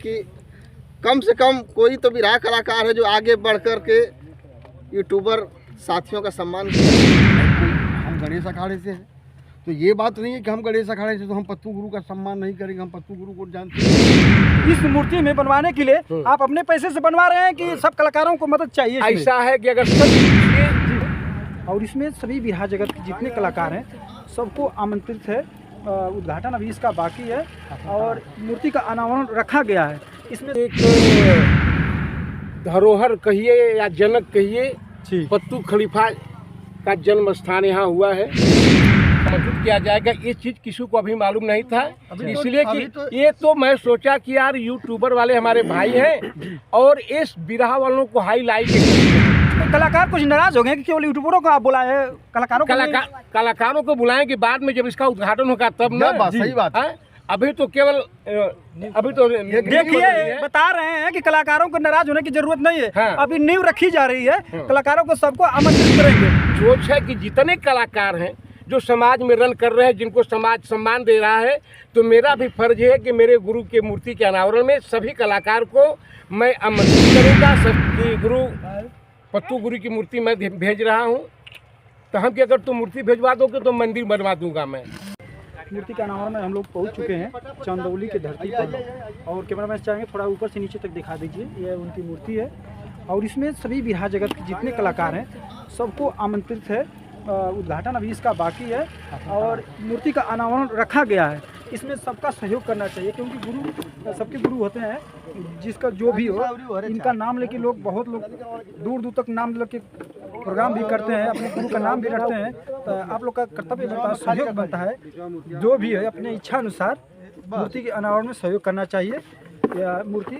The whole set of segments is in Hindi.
कि कम से कम कोई तो बिरहा कलाकार है जो आगे बढ़ कर के यूट्यूबर साथियों का सम्मान करे। हम गणेश अखाड़े से हैं, तो ये बात नहीं है कि हम गणेश अखाड़े से तो हम पत्तू गुरु का सम्मान नहीं करेंगे। हम पत्तू गुरु को जानते हैं। इस मूर्ति में बनवाने के लिए आप अपने पैसे से बनवा रहे हैं कि सब कलाकारों को मदद चाहिए? ऐसा है कि अगर और इसमें सभी बिरहा जगत के जितने कलाकार हैं सबको आमंत्रित है। उद्घाटन अभी इसका बाकी है और मूर्ति का अनावरण रखा गया है। इसमें एक धरोहर कहिए या जनक कहिए, पत्तू खलीफा का जन्म स्थान यहाँ हुआ है। आमंत्रित किया जाएगा, ये चीज़ किसी को अभी मालूम नहीं था, इसलिए कि ये तो मैं सोचा कि यार यूट्यूबर वाले हमारे भाई हैं और इस बिरहा वालों को हाईलाइट। तो कलाकार कुछ नाराज हो गए कि केवल यूट्यूबरों को आप बुलाए, कलाकारों को बुलाएं कि बाद में जब इसका उद्घाटन होगा तब ना। सही बात है। अभी तो केवल देखिए बता रहे हैं कि कलाकारों को नाराज होने की जरूरत नहीं है। हाँ। अभी नींव रखी जा रही है, कलाकारों को सबको आमंत्रित करेंगे। सोच है कि जितने कलाकार हैं जो समाज में रन कर रहे हैं, जिनको समाज सम्मान दे रहा है, तो मेरा भी फर्ज है कि मेरे गुरु के मूर्ति के अनावरण में सभी कलाकार को मैं आमंत्रित करूँगा। सबकी गुरु पत्तू गुरु की मूर्ति मैं भेज रहा हूँ, तो हम कि अगर तुम मूर्ति भेजवा दोगे तो मंदिर बनवा दूंगा मैं। मूर्ति के अनावरण में हम लोग पहुंच चुके हैं चंदौली की धरती पर, और कैमरामैन चाहेंगे थोड़ा ऊपर से नीचे तक दिखा दीजिए। यह उनकी मूर्ति है और इसमें सभी बिरहा जगत के जितने कलाकार हैं सबको आमंत्रित है। उद्घाटन अभी इसका बाकी है और मूर्ति का अनावरण रखा गया है। इसमें सबका सहयोग करना चाहिए क्योंकि गुरु सबके गुरु होते हैं, जिसका जो भी हो इनका नाम लेके लोग बहुत लोग दूर दूर तक नाम लेके प्रोग्राम भी करते हैं, अपने गुरु का नाम भी रखते हैं। तो आप लोग का कर्तव्य बनता है, सहयोग बनता है, जो भी है अपने इच्छा अनुसार मूर्ति के अनावरण में सहयोग करना चाहिए। यह मूर्ति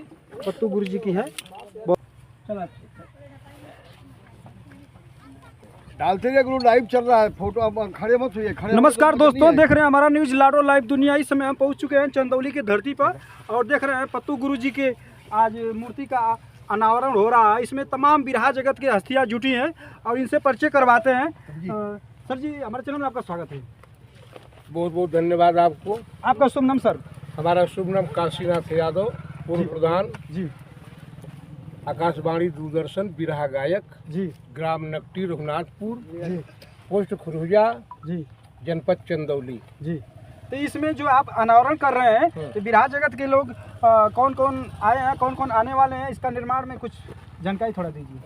पत्तू गुरु जी की है। डालते रहिए गुरु, लाइव चल रहा है, फोटो अब खड़े मत हुए। नमस्कार दोस्तों, देख रहे हैं हमारा न्यूज लाडो लाइव दुनिया। इस समय हम पहुंच चुके हैं चंदौली की धरती पर और देख रहे हैं पत्तू गुरु जी के आज मूर्ति का अनावरण हो रहा है। इसमें तमाम बिरहा जगत की हस्तियां जुटी हैं और इनसे परिचय करवाते हैं। सर जी, हमारे चैनल में आपका स्वागत है। बहुत बहुत धन्यवाद आपको। आपका शुभ नाम सर? हमारा शुभ नाम काशीनाथ यादव, पूर्व प्रधान जी, आकाशवाणी दूरदर्शन, बिरहा गायक जी, ग्राम नकटी रघुनाथपुर, जी, पोस्ट खुरहुजा, जी, जनपद चंदौली। जी। तो इसमें जो आप अनावरण कर रहे हैं तो बिरहा जगत के लोग कौन कौन आए हैं, कौन कौन आने वाले हैं, इसका निर्माण में कुछ जानकारी थोड़ा दीजिए।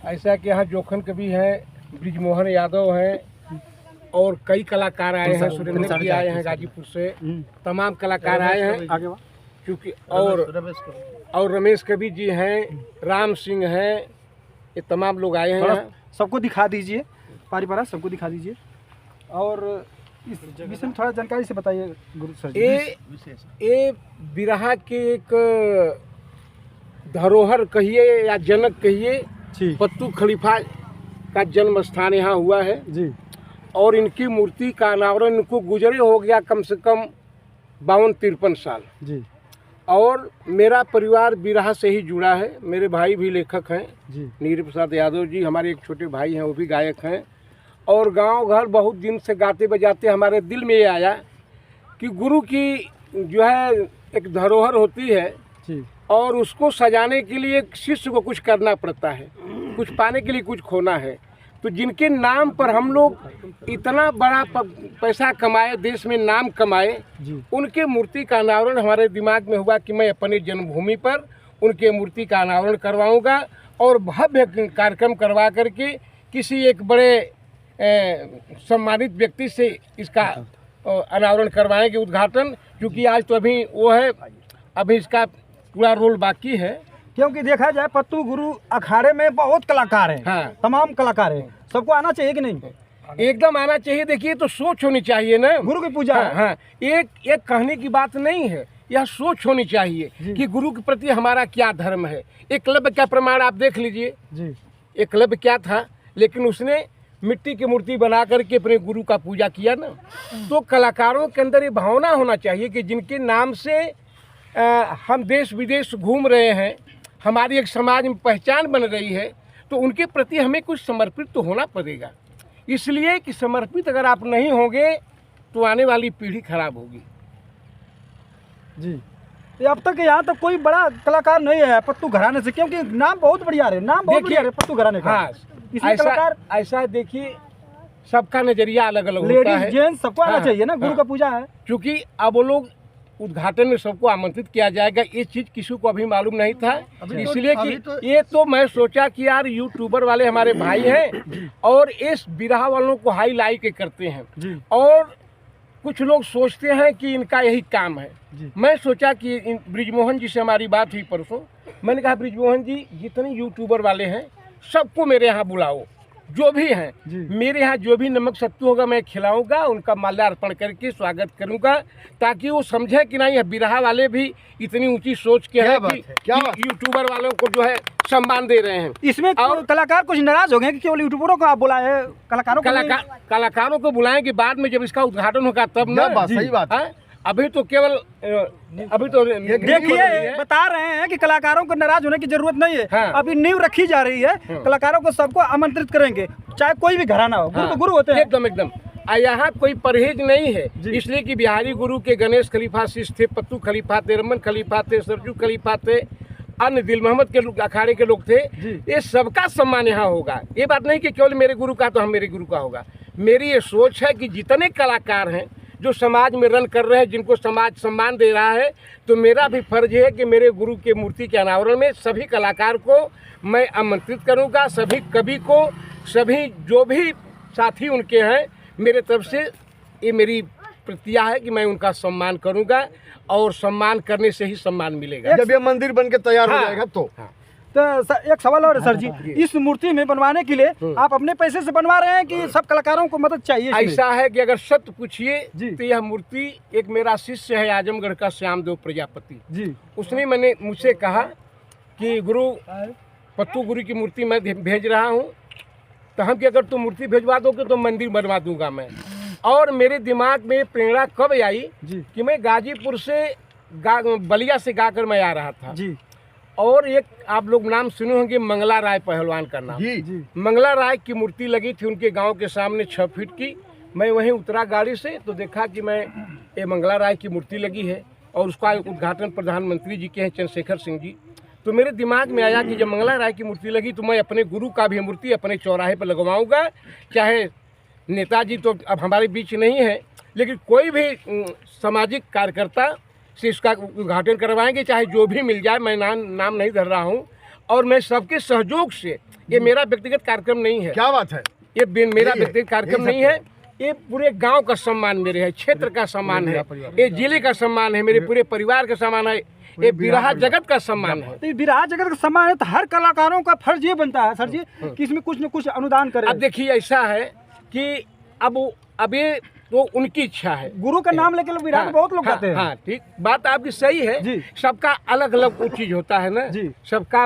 ऐसा कि यहाँ जोखन कवि हैं, ब्रिजमोहन यादव हैं और कई कलाकार आए हैं। सुरेंद्र जी आए हैं गाजीपुर से, तमाम कलाकार आए हैं आगे क्योंकि और रमेश कवि जी हैं, राम सिंह हैं, ये तमाम लोग आए हैं। सबको दिखा दीजिए, पारी पारा सबको दिखा दीजिए और इस विषय में थोड़ा जानकारी से बताइए गुरु सर। ये बिरहा के एक धरोहर कहिए या जनक कहिए, पत्तू खलीफा का जन्म स्थान यहाँ हुआ है जी। और इनकी मूर्ति का अनावरण इनको गुजरे हो गया कम से कम 52-53 साल जी। और मेरा परिवार बिरहा से ही जुड़ा है। मेरे भाई भी लेखक हैं जी, नीर प्रसाद यादव जी, हमारे एक छोटे भाई हैं वो भी गायक हैं। और गांव घर बहुत दिन से गाते बजाते हमारे दिल में ये आया कि गुरु की जो है एक धरोहर होती है जी। और उसको सजाने के लिए शिष्य को कुछ करना पड़ता है, कुछ पाने के लिए कुछ खोना है। तो जिनके नाम पर हम लोग इतना बड़ा पैसा कमाए, देश में नाम कमाए, उनके मूर्ति का अनावरण हमारे दिमाग में हुआ कि मैं अपने जन्मभूमि पर उनके मूर्ति का अनावरण करवाऊंगा और भव्य कार्यक्रम करवा करके किसी एक बड़े सम्मानित व्यक्ति से इसका अनावरण करवाएंगे, उद्घाटन। क्योंकि आज तो अभी वो है, अभी इसका पूरा रोल बाकी है। क्योंकि देखा जाए पत्तू गुरु अखाड़े में बहुत कलाकार हैं। हाँ, तमाम कलाकार हैं, सबको आना चाहिए कि नहीं? एकदम आना चाहिए। देखिए तो सोच होनी चाहिए ना, गुरु की पूजा। हाँ, हाँ, एक कहने की बात नहीं है, यह सोच होनी चाहिए कि गुरु के प्रति हमारा क्या धर्म है। एकलव्य का प्रमाण आप देख लीजिए जी। एकलव्य क्या था, लेकिन उसने मिट्टी की मूर्ति बना करके अपने गुरु का पूजा किया ना। तो कलाकारों के अंदर ये भावना होना चाहिए कि जिनके नाम से हम देश विदेश घूम रहे हैं, हमारी एक समाज में पहचान बन रही है, तो उनके प्रति हमें कुछ समर्पित तो होना पड़ेगा। इसलिए कि समर्पित अगर आप नहीं होंगे तो आने वाली पीढ़ी खराब होगी जी। तो अब तक यहाँ तक कोई बड़ा कलाकार नहीं है पत्तू घराने से, क्योंकि नाम बहुत बढ़िया है, नाम बहुत बढ़िया है पत्तू घराने का। हाँ, इसमें कलाकार ऐसा देखिए, सबका नजरिया अलग अलग होता लेडीज है। जेंट्स सबको आना हाँ, चाहिए ना, गुरु हाँ। का पूजा है। क्योंकि अब वो लोग उद्घाटन में सबको आमंत्रित किया जाएगा, ये चीज़ किसी को अभी मालूम नहीं था, इसलिए कि ये तो मैं सोचा कि यार यूट्यूबर वाले हमारे भाई हैं और इस बिरहा वालों को हाईलाइट करते हैं, और कुछ लोग सोचते हैं कि इनका यही काम है। मैं सोचा कि ब्रिजमोहन जी से हमारी बात हुई परसों, मैंने कहा ब्रिजमोहन जी जितने यूट्यूबर वाले हैं सबको मेरे यहाँ बुलाओ, जो भी हैं मेरे यहाँ जो भी नमक सत्तू होगा मैं खिलाऊंगा, उनका माल्यार्पण करके स्वागत करूंगा, ताकि वो समझे कि नहीं बिरहा वाले भी इतनी ऊंची सोच के हैं कि यूट्यूबर वालों को जो है सम्मान दे रहे हैं। इसमें कलाकार कुछ नाराज हो गए कि केवल यूट्यूबरों को आप बुलाए, कलाकारों को बुलाएंगे बाद में जब इसका उद्घाटन होगा तब ना। सही बात है। अभी तो केवल अभी तो देखिए बता रहे हैं कि कलाकारों को नाराज होने की जरूरत नहीं है। हाँ। अभी नींव रखी जा रही है, कलाकारों को सबको आमंत्रित करेंगे, चाहे कोई भी घराना हो। गुरु तो गुरु होते हैं। एकदम यहाँ कोई परहेज नहीं है, इसलिए कि बिहारी गुरु के गणेश खलीफा शिष्य थे, पत्तू खलीफा थे, रमन खलीफा थे, सरजू खलीफा थे, अन्य दिल मोहम्मद के अखाड़े के लोग थे। ये सबका सम्मान यहाँ होगा। ये बात नहीं कि केवल मेरे गुरु का तो हम मेरे गुरु का होगा। मेरी ये सोच है कि जितने कलाकार हैं जो समाज में रन कर रहे हैं, जिनको समाज सम्मान दे रहा है, तो मेरा भी फर्ज है कि मेरे गुरु के मूर्ति के अनावरण में सभी कलाकार को मैं आमंत्रित करूंगा, सभी कवि को, सभी जो भी साथी उनके हैं, मेरे तरफ से ये मेरी प्रतिज्ञा है कि मैं उनका सम्मान करूंगा, और सम्मान करने से ही सम्मान मिलेगा। जब ये मंदिर बन के तैयार हो जाएगा तो एक सवाल और सर जी, इस मूर्ति में बनवाने के लिए आप अपने पैसे से बनवा रहे हैं कि सब कलाकारों को मदद चाहिए? ऐसा है कि अगर सत्य पूछिए तो यह मूर्ति एक मेरा शिष्य है आजमगढ़ का श्यामदेव प्रजापति जी, उसने मैंने मुझसे कहा कि गुरु पत्तू गुरु की मूर्ति मैं भेज रहा हूँ, तो हम कि अगर तुम मूर्ति भेजवा दोगे तो मंदिर बनवा दूंगा मैं। और मेरे दिमाग में प्रेरणा कब आई कि मैं गाजीपुर से बलिया से गाकर मैं आ रहा था जी, और एक आप लोग नाम सुने होंगे मंगला राय पहलवान का नाम जी। मंगला राय की मूर्ति लगी थी उनके गांव के सामने 6 फीट की। मैं वहीं उतरा गाड़ी से तो देखा कि मैं ये मंगला राय की मूर्ति लगी है, और उसका उद्घाटन प्रधानमंत्री जी के हैं चंद्रशेखर सिंह जी। तो मेरे दिमाग में आया कि जब मंगला राय की मूर्ति लगी तो मैं अपने गुरु का भी मूर्ति अपने चौराहे पर लगवाऊंगा। चाहे नेताजी तो अब हमारे बीच नहीं है, लेकिन कोई भी सामाजिक कार्यकर्ता से इसका उद्घाटन करवाएंगे, चाहे जो भी मिल जाए। मैं नाम नहीं धर रहा हूँ, और मैं सबके सहयोग से, ये मेरा व्यक्तिगत कार्यक्रम नहीं है। क्या बात है, ये मेरा व्यक्तिगत कार्यक्रम नहीं है, ये पूरे गांव का सम्मान मेरे है, क्षेत्र का सम्मान है, ये जिले का सम्मान है, मेरे पूरे परिवार का सम्मान है, ये बिरहा जगत का सम्मान है। तो बिरहा जगत का सम्मान है तो हर कलाकारों का फर्ज ये बनता है सर जी कि इसमें कुछ न कुछ अनुदान करें। अब देखिए ऐसा है कि अब ये तो उनकी इच्छा है। गुरु का नाम लेके लोग बिरहा में बहुत लोग जाते हैं। हाँ ठीक, बात आपकी सही है। सबका अलग अलग चीज होता है ना, सबका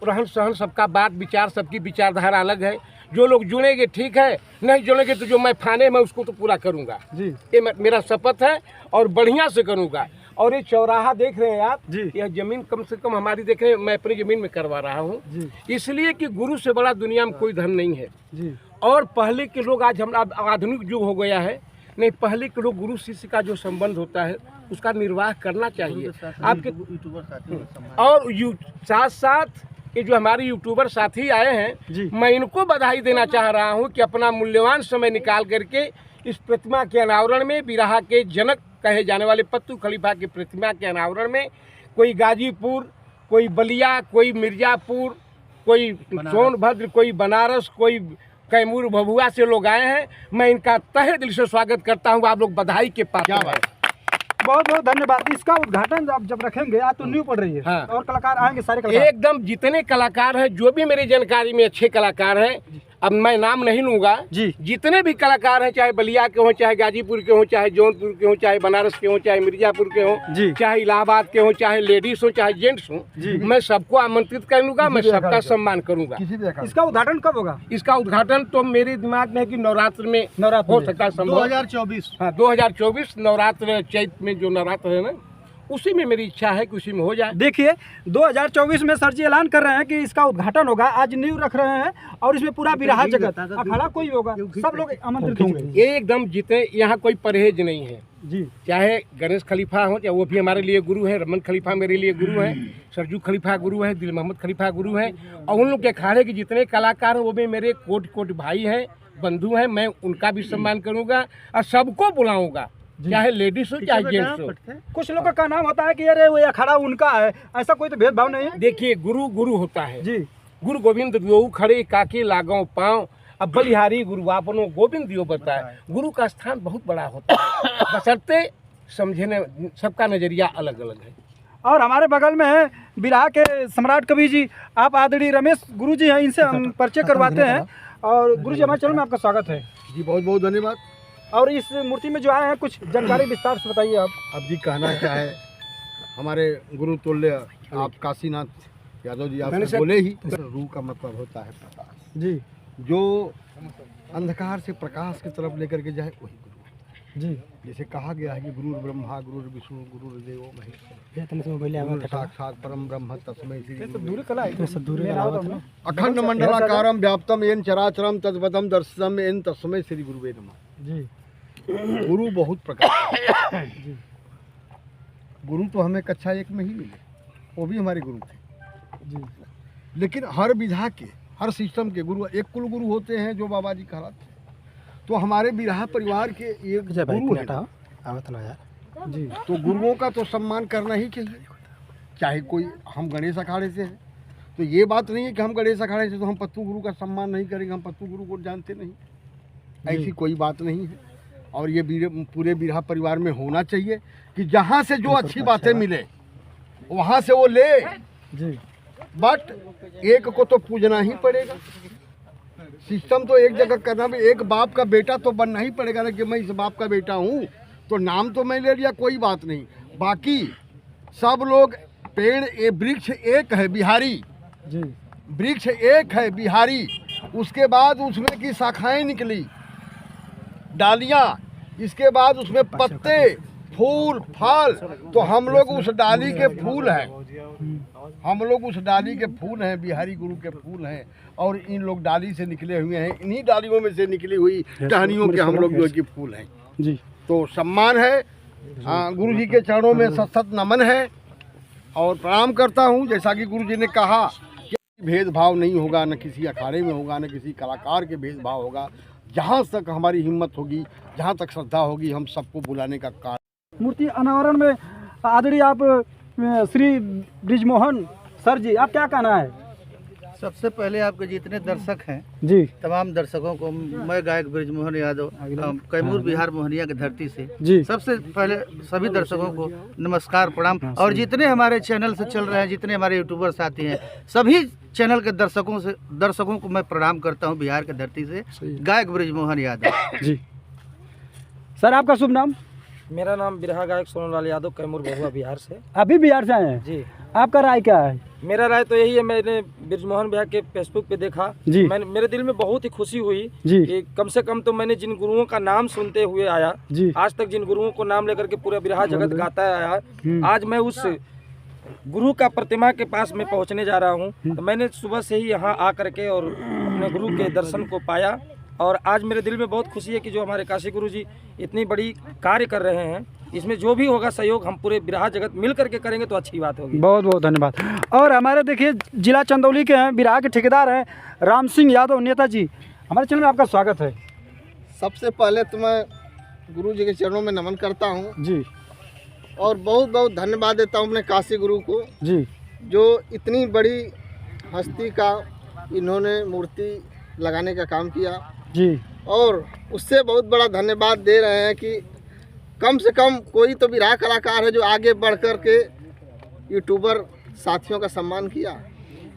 रहन सहन, सबका बात विचार, सबकी विचारधारा अलग है। जो लोग जुड़ेंगे ठीक है, नहीं जुड़ेंगे तो जो मैं फाने में उसको तो पूरा करूंगा जी, ये मेरा शपथ है, और बढ़िया से करूंगा। और ये चौराहा देख रहे हैं आप जी, यह जमीन कम से कम हमारी देख रहे हैं, मैं अपनी जमीन में करवा रहा हूँ, इसलिए कि गुरु से बड़ा दुनिया में कोई धन नहीं है जी। और पहले के लोग, आज हम आधुनिक युग हो गया है, नहीं पहले के लोग गुरु शिष्य का जो संबंध होता है उसका निर्वाह करना चाहिए आपके। और साथ साथ ये जो हमारे यूट्यूबर साथी आए हैं, मैं इनको बधाई देना चाह रहा हूँ कि अपना मूल्यवान समय निकाल करके इस प्रतिमा के अनावरण में, बिरहा के जनक कहे जाने वाले पत्तू खलीफा की प्रतिमा के अनावरण में, कोई गाजीपुर, कोई बलिया, कोई मिर्जापुर, कोई सोनभद्र, कोई बनारस, कोई कैमूर भभुआ से लोग आए हैं। मैं इनका तहे दिल से स्वागत करता हूँ। आप लोग बधाई के पात्र हैं। बहुत बहुत धन्यवाद। इसका उद्घाटन आप जब रखेंगे, आज तो न्यू पड़ रही है हाँ। और कलाकार आएंगे सारे कलाकार, एकदम जितने कलाकार हैं, जो भी मेरी जानकारी में अच्छे कलाकार हैं, अब मैं नाम नहीं लूंगा जी, जितने भी कलाकार हैं, चाहे बलिया के हों, चाहे गाजीपुर के हों, चाहे जौनपुर के हों, चाहे बनारस के हों, चाहे मिर्जापुर के हों, चाहे इलाहाबाद के हों, चाहे लेडीज हो, चाहे जेंट्स हों, मैं सबको आमंत्रित करूंगा, मैं सबका सम्मान करूंगा। इसका उद्घाटन कब होगा? इसका उद्घाटन तो मेरे दिमाग में है कि नवरात्र में हो सकता है, संभव 2024। हाँ 2024 नवरात्र, चैत में जो नवरात्र है ना, उसी में मेरी इच्छा है कि उसी में हो जाए। देखिए 2024 में सर जी ऐलान कर रहे हैं कि इसका उद्घाटन होगा, आज नींव रख रहे हैं और इसमें पूरा बिरहा जगत अखाड़ा कोई होगा, सब लोग आमंत्रित होंगे। एकदम जितने यहाँ कोई परहेज नहीं है जी। चाहे गणेश खलीफा हो, चाहे वो भी हमारे लिए गुरु हैं, रमन खलीफा मेरे लिए गुरु हैं, सरजू खलीफा गुरु हैं, दिल मोहम्मद खलीफा गुरु हैं, और उन लोग के अखाड़े के जितने कलाकार हैं वो भी मेरे कोटि कोटि भाई हैं, बंधु हैं। मैं उनका भी सम्मान करूँगा और सबको बुलाऊँगा, चाहे लेडीज हो चाहे जेंट्स हो। कुछ लोगों का नाम होता है कि अरे वो अखाड़ा उनका है, ऐसा कोई तो भेदभाव नहीं है। देखिए गुरु गुरु होता है जी। गुरु गोविंद दियो खड़े काके लागो पाँव, अब बलिहारी गुरु आपनो गोविंद दियो बताए। गुरु का स्थान बहुत बड़ा होता है, बशर्ते समझने सबका नजरिया अलग अलग है। और हमारे बगल में है बिरहा के सम्राट कवि जी, आप आदरणीय रमेश गुरु जी हैं, इनसे हम परिचय करवाते हैं। और गुरु जी हमारे चैनल में आपका स्वागत है जी, बहुत बहुत धन्यवाद। और इस मूर्ति में जो आए हैं कुछ जानकारी विस्तार से बताइए आप। अब जी कहना क्या है, हमारे गुरु तुल्य आप काशीनाथ यादव जी आप बोले ही, रूह का मतलब होता है प्रकाश जी। जो अंधकार से प्रकाश की तरफ लेकर के जाए वही गुरु है जी। जैसे कहा गया है कि गुरु ब्रह्मा गुरु विष्णु गुरु देवो महेश्वर गुरु साक्षात परम ब्रह्म तस्मै श्री अखंड मंडलाकारम व्याप्तम येन चराचरम तद्पदम दर्शनम येन तस्मै श्री गुरुवे नमः जी। गुरु बहुत प्रकार है। गुरु तो हमें कक्षा 1 में ही मिले, वो भी हमारे गुरु थे जी। लेकिन हर विधा के हर सिस्टम के गुरु एक कुल गुरु होते हैं जो बाबा जी कहलाते हैं। तो हमारे बिरहा परिवार के एक गुरु है जी, तो गुरुओं का तो सम्मान करना ही चाहिए। चाहे कोई हम गणेश अखाड़े से हैं तो ये बात नहीं है कि हम गणेश अखाड़े से तो हम पत्तू गुरु का सम्मान नहीं करेंगे, हम पत्तू गुरु को जानते नहीं, ऐसी कोई बात नहीं है। और ये पूरे बिरहा परिवार में होना चाहिए कि जहाँ से जो अच्छी बातें मिले वहाँ से वो ले जी। बट एक को तो पूजना ही पड़ेगा। सिस्टम तो एक जगह करना भी, एक बाप का बेटा तो बनना ही पड़ेगा ना कि मैं इस बाप का बेटा हूँ, तो नाम तो मैं ले लिया कोई बात नहीं, बाकी सब लोग पेड़ वृक्ष एक है बिहारी जी। वृक्ष एक है बिहारी, उसके बाद उसमें की शाखाएं निकली, डालियाँ, इसके बाद उसमें पत्ते फूल फल, तो हम लोग उस डाली के फूल हैं, हम लोग उस डाली के फूल हैं, बिहारी गुरु के फूल हैं। और इन लोग डाली से निकले हुए हैं, इन्हीं डालियों में से निकली हुई टहनियों के हम लोग जो कि फूल हैं जी। तो सम्मान है, गुरु जी के चरणों में सत नमन है और प्रणाम करता हूँ। जैसा कि गुरु जी ने कहा कि भेदभाव नहीं होगा, न किसी अखाड़े में होगा, न किसी कलाकार के भेदभाव होगा। जहाँ तक हमारी हिम्मत होगी, जहाँ तक श्रद्धा होगी, हम सबको बुलाने का कार्य। मूर्ति अनावरण में आदरणीय आप श्री ब्रिजमोहन सर जी, आप क्या कहना है? सबसे पहले आपके जितने दर्शक हैं जी, तमाम दर्शकों को मैं गायक ब्रिजमोहन यादव कैमूर बिहार मोहनिया की धरती से जी। सबसे पहले सभी दर्शकों को नमस्कार प्रणाम। और जितने हमारे चैनल से चल रहे हैं, जितने हमारे यूट्यूबर साथी हैं, सभी चैनल के दर्शकों को मैं प्रणाम करता हूं बिहार की धरती से, गायक ब्रिजमोहन यादव जी। सर आपका शुभ नाम? मेरा नाम बिरहा गायक सोनलाल यादव, कैमूर बहुआ बिहार से। अभी बिहार से आए हैं जी। आपका राय क्या है? मेरा राय तो यही है, मैंने ब्रिजमोहन भैया के फेसबुक पे देखा जी। मेरे दिल में बहुत ही खुशी हुई जी। कि कम से कम तो मैंने जिन गुरुओं का नाम सुनते हुए आया जी। आज तक, जिन गुरुओं को नाम लेकर के पूरा बिरहा जगत गाता आया, आज मैं उस गुरु का प्रतिमा के पास में पहुंचने जा रहा हूं। तो मैंने सुबह से ही यहाँ आ करके और अपने गुरु के दर्शन को पाया और आज मेरे दिल में बहुत खुशी है कि जो हमारे काशी गुरु जी इतनी बड़ी कार्य कर रहे हैं, इसमें जो भी होगा सहयोग हम पूरे बिरहा जगत मिल करके करेंगे तो अच्छी बात होगी। बहुत बहुत धन्यवाद। और हमारे देखिए जिला चंदौली के हैं, बिरहा के ठेकेदार हैं राम सिंह यादव नेता जी, हमारे चैनल में आपका स्वागत है। सबसे पहले तो मैं गुरु जी के चरणों में नमन करता हूँ जी। और बहुत बहुत धन्यवाद देता हूँ अपने काशी गुरु को जी, जो इतनी बड़ी हस्ती का इन्होंने मूर्ति लगाने का काम किया जी। और उससे बहुत बड़ा धन्यवाद दे रहे हैं कि कम से कम कोई तो बिरहा कलाकार है जो आगे बढ़ कर के यूट्यूबर साथियों का सम्मान किया।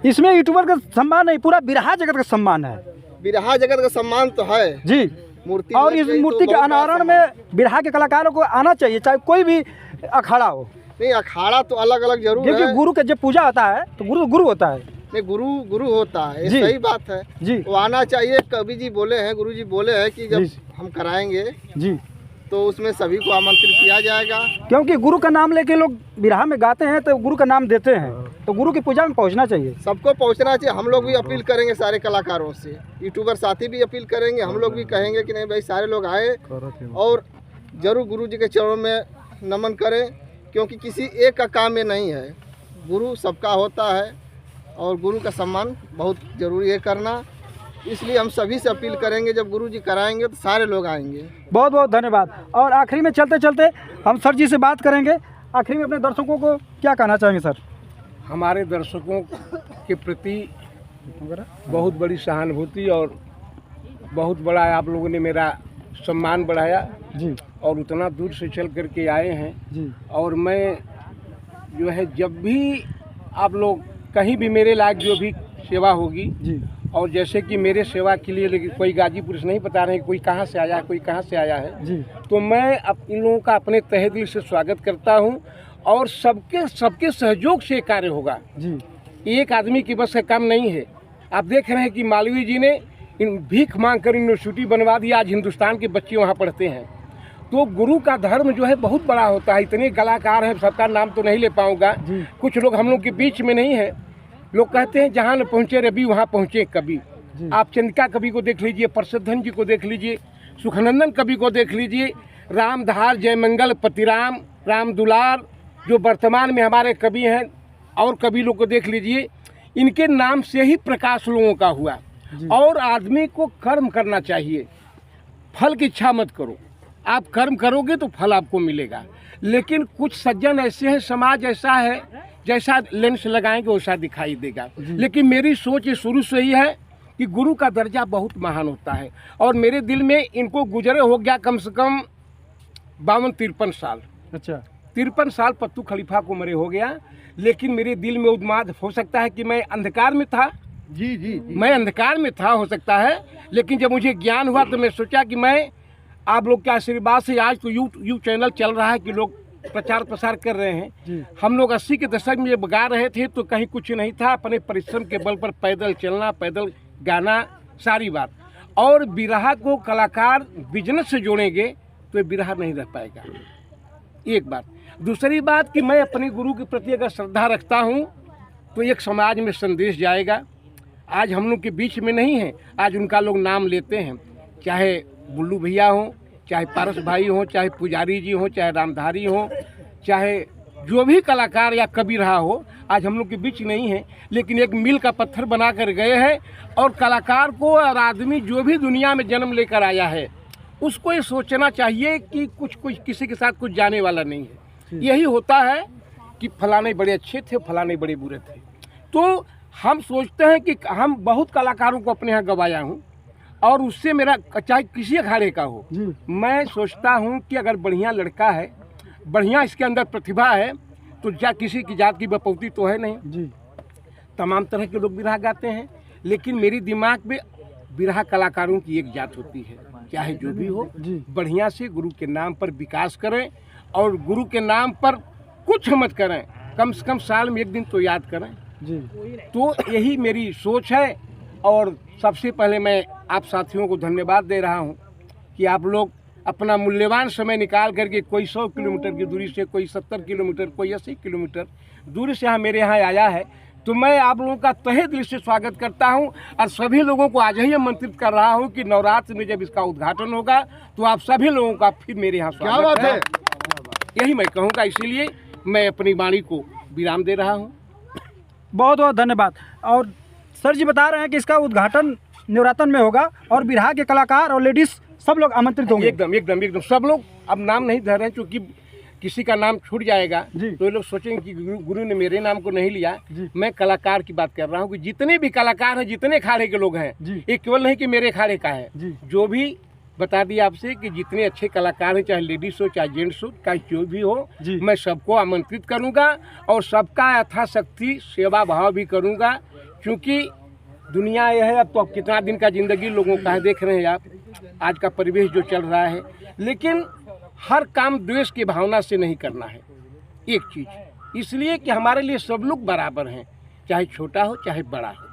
इसमें यूट्यूबर का सम्मान नहीं, पूरा बिरहा जगत का सम्मान है। बिरहा जगत का सम्मान तो है जी। मूर्ति, और इस मूर्ति के अनावरण में बिरहा के कलाकारों को आना चाहिए, चाहे कोई भी अखाड़ा हो। नहीं, अखाड़ा तो अलग अलग जरूर क्योंकि है, गुरु का जब पूजा होता है तो गुरु गुरु होता है। नहीं गुरु होता है, ये जी। सही बात है जी वो आना चाहिए। कवि जी बोले हैं, गुरु जी बोले हैं कि जब जी। हम कराएंगे जी तो उसमें सभी को आमंत्रित किया जाएगा। क्योंकि गुरु का नाम लेके लोग बिरहा में गाते हैं तो गुरु का नाम देते हैं, तो गुरु की पूजा में पहुंचना चाहिए। सबको पहुंचना चाहिए। हम लोग भी अपील करेंगे सारे कलाकारों से, यूट्यूबर साथी भी अपील करेंगे, हम लोग भी कहेंगे कि नहीं भाई सारे लोग आए और जरूर गुरु जी के चरणों में नमन करें, क्योंकि किसी एक का काम ये नहीं है, गुरु सबका होता है और गुरु का सम्मान बहुत ज़रूरी है करना। इसलिए हम सभी से अपील करेंगे, जब गुरु जी कराएंगे तो सारे लोग आएंगे। बहुत बहुत धन्यवाद। और आखिरी में चलते चलते हम सर जी से बात करेंगे। आखिरी में अपने दर्शकों को क्या कहना चाहेंगे सर? हमारे दर्शकों के प्रति बहुत बड़ी सहानुभूति और बहुत बड़ा आप लोगों ने मेरा सम्मान बढ़ाया जी, और उतना दूर से चल कर के आए हैं जी, और मैं जो है जब भी आप लोग कहीं भी मेरे लायक जो भी सेवा होगी जी, और जैसे कि मेरे सेवा के लिए लेकिन कोई गाजीपुर से नहीं बता रहे हैं कोई कहाँ से आया है, कोई कहाँ से आया है, जी, तो मैं इन लोगों का अपने तहे दिल से स्वागत करता हूँ और सबके सहयोग से कार्य होगा। जी, एक आदमी की बस का काम नहीं है। आप देख रहे हैं कि मालवीय जी ने इन भीख मांग कर यूनिवर्सिटी बनवा दिया, आज हिंदुस्तान के बच्चे वहाँ पढ़ते हैं। तो गुरु का धर्म जो है बहुत बड़ा होता है। इतने कलाकार हैं, सबका नाम तो नहीं ले पाऊँगा, कुछ लोग हम लोग के बीच में नहीं है। लोग कहते हैं जहाँ न पहुँचे रवि वहाँ पहुँचे कवि। आप चंद्रिका कवि को देख लीजिए, परसधन जी को देख लीजिए, सुखनंदन कवि को देख लीजिए, रामधार, जयमंगल, पतिराम, राम दुलार जो वर्तमान में हमारे कवि हैं, और कवि लोग को देख लीजिए। इनके नाम से ही प्रकाश लोगों का हुआ। और आदमी को कर्म करना चाहिए, फल की इच्छा मत करो। आप कर्म करोगे तो फल आपको मिलेगा। लेकिन कुछ सज्जन ऐसे हैं, समाज ऐसा है जैसा लेंस लगाएंगे वैसा दिखाई देगा। लेकिन मेरी सोच ये शुरू से ही है कि गुरु का दर्जा बहुत महान होता है। और मेरे दिल में इनको गुजरे हो गया कम से कम 52-53 साल। अच्छा, 53 साल पत्तू खलीफा को मरे हो गया। लेकिन मेरे दिल में उन्माद हो सकता है कि मैं अंधकार में था, जी, मैं अंधकार में था हो सकता है। लेकिन जब मुझे ज्ञान हुआ तो मैं सोचा कि मैं आप लोग के आशीर्वाद से आज तो यूट्यूब चैनल चल रहा है कि लोग प्रचार प्रसार कर रहे हैं। हम लोग 80 के दशक में जब गा रहे थे तो कहीं कुछ नहीं था, अपने परिश्रम के बल पर पैदल चलना, पैदल गाना, सारी बात। और बिरहा को कलाकार बिजनेस से जोड़ेंगे तो ये बिरहा नहीं रह पाएगा, एक बात। दूसरी बात कि मैं अपने गुरु के प्रति अगर श्रद्धा रखता हूँ तो एक समाज में संदेश जाएगा। आज हम लोग के बीच में नहीं है, आज उनका लोग नाम लेते हैं, चाहे बुल्लू भैया हों, चाहे पारस भाई हों, चाहे पुजारी जी हों, चाहे रामधारी हों, चाहे जो भी कलाकार या कवि रहा हो, आज हम लोग के बीच नहीं है। लेकिन एक मील का पत्थर बना कर गए हैं। और कलाकार को और आदमी जो भी दुनिया में जन्म लेकर आया है उसको ये सोचना चाहिए कि कुछ किसी के साथ कुछ जाने वाला नहीं है। यही होता है कि फलाने बड़े अच्छे थे, फलाने बड़े बुरे थे। तो हम सोचते हैं कि हम बहुत कलाकारों को अपने यहाँ गवाया हूँ और उससे मेरा चाहे किसी अखाड़े का हो, मैं सोचता हूँ कि अगर बढ़िया लड़का है, बढ़िया इसके अंदर प्रतिभा है, तो क्या किसी की जात की बपौती तो है नहीं जी। तमाम तरह के लोग बिरहा गाते हैं, लेकिन मेरी दिमाग में बिरहा कलाकारों की एक जात होती है। चाहे जो भी हो, बढ़िया से गुरु के नाम पर विकास करें और गुरु के नाम पर कुछ मत करें, कम से कम साल में एक दिन तो याद करें जी। तो यही मेरी सोच है। और सबसे पहले मैं आप साथियों को धन्यवाद दे रहा हूं कि आप लोग अपना मूल्यवान समय निकाल करके कोई 100 किलोमीटर की दूरी से, कोई 70 किलोमीटर, कोई 80 किलोमीटर दूरी से यहाँ मेरे यहाँ आया है। तो मैं आप लोगों का तहे दिल से स्वागत करता हूं और सभी लोगों को आज ही आमंत्रित कर रहा हूं कि नवरात्र में जब इसका उद्घाटन होगा तो आप सभी लोगों का फिर मेरे यहाँ स्वागत है। यही मैं कहूँगा, इसीलिए मैं अपनी वाणी को विराम दे रहा हूँ। बहुत बहुत धन्यवाद। और सर जी बता रहे हैं कि इसका उद्घाटन नवरात्र में होगा और बिरहा के कलाकार और लेडीज सब लोग आमंत्रित होंगे। एकदम सब लोग। अब नाम नहीं धर रहे हैं क्योंकि किसी का नाम छूट जाएगा तो ये लोग सोचेंगे कि गुरु ने मेरे नाम को नहीं लिया। मैं कलाकार की बात कर रहा हूँ कि जितने भी कलाकार हैं, जितने अखाड़े के लोग हैं, ये केवल नहीं कि मेरे अखाड़े का है, जो भी बता दिया आपसे कि जितने अच्छे कलाकार हैं, चाहे लेडीज हो चाहे जेंट्स हो चाहे जो भी हो, मैं सबको आमंत्रित करूँगा और सबका यथाशक्ति सेवा भाव भी करूँगा। क्योंकि दुनिया यह है, अब तो कितना दिन का ज़िंदगी लोगों का है, देख रहे हैं आप आज का परिवेश जो चल रहा है। लेकिन हर काम द्वेष की भावना से नहीं करना है, एक चीज़, इसलिए कि हमारे लिए सब लोग बराबर हैं। चाहे छोटा हो चाहे बड़ा हो,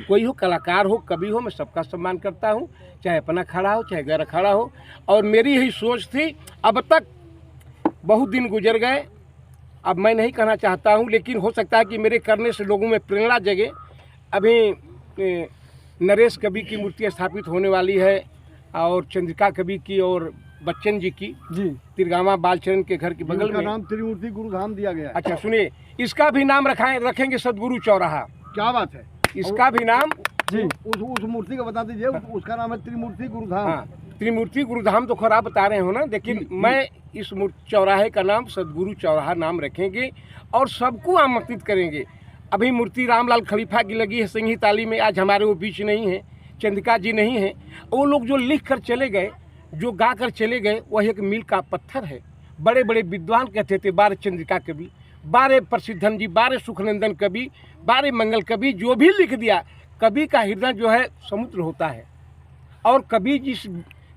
कोई हो, कलाकार हो, कवि हो, मैं सबका सम्मान करता हूँ, चाहे अपना खड़ा हो चाहे गैर खड़ा हो। और मेरी यही सोच थी। अब तक बहुत दिन गुजर गए, अब मैं नहीं कहना चाहता हूँ, लेकिन हो सकता है कि मेरे करने से लोगों में प्रेरणा जगे। अभी नरेश कवि की मूर्ति स्थापित होने वाली है, और चंद्रिका कवि की, और बच्चन जी की जी तिरगामा बालचरण के घर के बगल इनका में। नाम त्रिमूर्ति गुरुधाम दिया गया है। अच्छा सुनिए, इसका भी नाम रखेंगे सदगुरु चौराहा। क्या बात है। इसका भी नाम जी उस मूर्ति का बता दीजिए, उसका नाम है त्रिमूर्ति गुरुधाम। हाँ, त्रिमूर्ति गुरुधाम तो खराब बता रहे हो ना, लेकिन मैं इस चौराहे का नाम सदगुरु चौराहा नाम रखेंगे और सबको आमंत्रित करेंगे। अभी मूर्ति रामलाल खलीफा की लगी है सिंही ताली में, आज हमारे वो बीच नहीं है, चंद्रिका जी नहीं है। वो लोग जो लिख कर चले गए, जो गा कर चले गए, वह एक मील का पत्थर है। बड़े बड़े विद्वान कहते थे 12 चंद्रिका कवि, 12 प्रसिद्धन जी, 12 सुखनंदन कवि, 12 मंगल कवि, जो भी लिख दिया। कवि का हृदय जो है समुद्र होता है, और कवि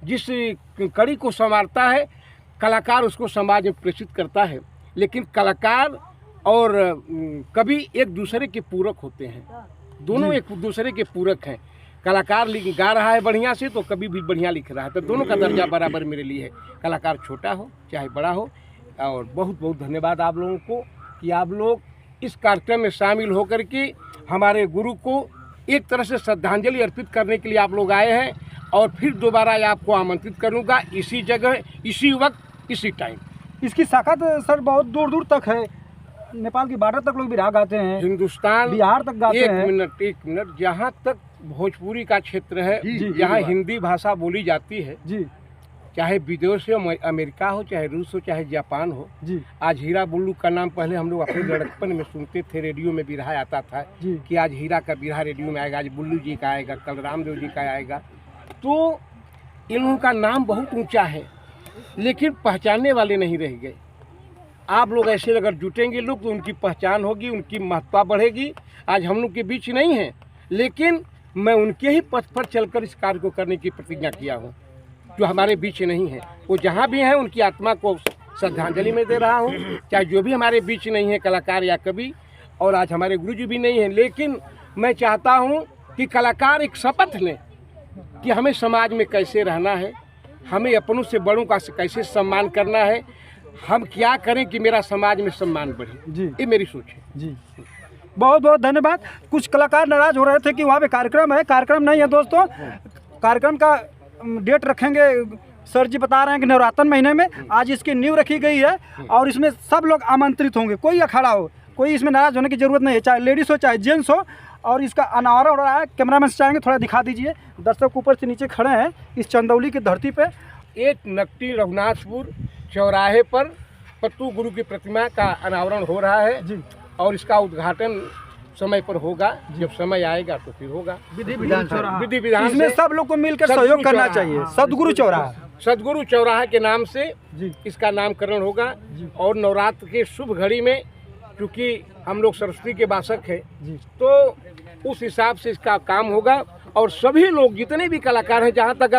जिस कड़ी को संवारता है, कलाकार उसको समाज में प्रेषित करता है। लेकिन कलाकार और कवि एक दूसरे के पूरक होते हैं, दोनों एक दूसरे के पूरक हैं। कलाकार गा रहा है बढ़िया से, तो कवि भी बढ़िया लिख रहा है, तो दोनों का दर्जा बराबर मेरे लिए है, कलाकार छोटा हो चाहे बड़ा हो। और बहुत बहुत धन्यवाद आप लोगों को कि आप लोग इस कार्यक्रम में शामिल होकर के हमारे गुरु को एक तरह से श्रद्धांजलि अर्पित करने के लिए आप लोग आए हैं। और फिर दोबारा आपको आमंत्रित करूंगा, इसी जगह, इसी वक्त, इसी टाइम। इसकी शाखा तो सर बहुत दूर दूर तक है, नेपाल की बॉर्डर तक लोग बिरहा गाते हैं, हिंदुस्तान, बिहार तक गाते हैं। एक मिनट, जहाँ तक भोजपुरी का क्षेत्र है, जहाँ हिंदी भाषा बोली जाती है जी, चाहे विदेश हो, अमेरिका हो, चाहे रूस हो, चाहे जापान हो। जी आज हीरा बुल्लू का नाम पहले हम लोग अपने लड़कपन में सुनते थे, रेडियो में बिरहा आता था जी। कि आज हीरा का बिरहा रेडियो में आएगा, आज बुल्लू जी का आएगा, कल रामदेव जी का आएगा। तो इन लोगों का नाम बहुत ऊंचा है, लेकिन पहचानने वाले नहीं रह गए। आप लोग ऐसे अगर जुटेंगे लोग, तो उनकी पहचान होगी, उनकी महत्ता बढ़ेगी। आज हम लोग के बीच नहीं है, लेकिन मैं उनके ही पथ पर चलकर इस कार्य को करने की प्रतिज्ञा किया हूँ, जो हमारे बीच नहीं है। वो जहाँ भी हैं, उनकी आत्मा को श्रद्धांजलि में दे रहा हूँ, चाहे जो भी हमारे बीच नहीं है, कलाकार या कवि, और आज हमारे गुरु जी भी नहीं हैं। लेकिन मैं चाहता हूँ कि कलाकार एक शपथ लें कि हमें समाज में कैसे रहना है, हमें अपनों से बड़ों का कैसे सम्मान करना है, हम क्या करें कि मेरा समाज में सम्मान बढ़े। जी ये मेरी सोच है। जी, बहुत बहुत धन्यवाद। कुछ कलाकार नाराज हो रहे थे कि वहाँ पे कार्यक्रम है, कार्यक्रम नहीं है दोस्तों। कार्यक्रम का डेट रखेंगे, सर जी बता रहे हैं कि नवरात्र महीने में। आज इसकी नींव रखी गई है और इसमें सब लोग आमंत्रित होंगे, कोई अखाड़ा हो, कोई इसमें नाराज होने की जरूरत नहीं है, चाहे लेडीज़ हो चाहे जेंट्स हो। और इसका अनावरण हो रहा है, कैमरामैन से चाहेंगे थोड़ा दिखा दीजिए। दर्शक ऊपर से नीचे खड़े हैं इस चंदौली की धरती पे। एक नकटी रघुनाथपुर चौराहे पर पत्तू गुरु की प्रतिमा का अनावरण हो रहा है जी, और इसका उद्घाटन समय पर होगा, जब समय आएगा तो फिर होगा। विधि विधान से। विधि विधान इसमें से सब लोग को मिलकर सदगुरु सहयोग करना चौराहा। चाहिए। सदगुरु चौराहा, सदगुरु चौराहा के नाम से जी इसका नामकरण होगा। और नवरात्र के शुभ घड़ी में, क्योंकि हम लोग सरस्वती के वासक हैं, जी तो उस हिसाब से इसका काम होगा। और सभी लोग जितने भी कलाकार हैं, जहाँ तक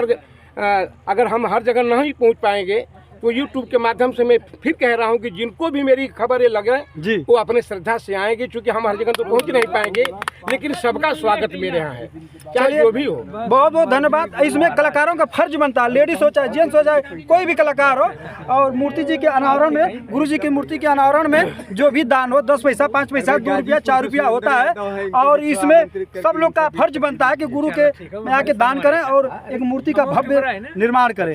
अगर हम हर जगह नहीं पहुँच पाएंगे, तो YouTube के माध्यम से मैं फिर कह रहा हूँ कि जिनको भी मेरी खबरें लगे जी, वो अपने श्रद्धा से आएंगे, क्योंकि हम हर जगह तो पहुँच नहीं पाएंगे, लेकिन सबका स्वागत मेरे यहाँ है, चाहे जो भी हो। बहुत बहुत धन्यवाद। इसमें कलाकारों का फर्ज बनता है, लेडीज हो चाहे जेंट्स हो, चाहे कोई भी कलाकार हो। और मूर्ति जी के अनावरण में, गुरु जी की मूर्ति के अनावरण में जो भी दान हो, 10 पैसा, 5 पैसा, 2 रुपया, 4 रुपया होता है। और इसमें सब लोग का फर्ज बनता है कि गुरु के में आके दान करें और एक मूर्ति का भव्य निर्माण करें।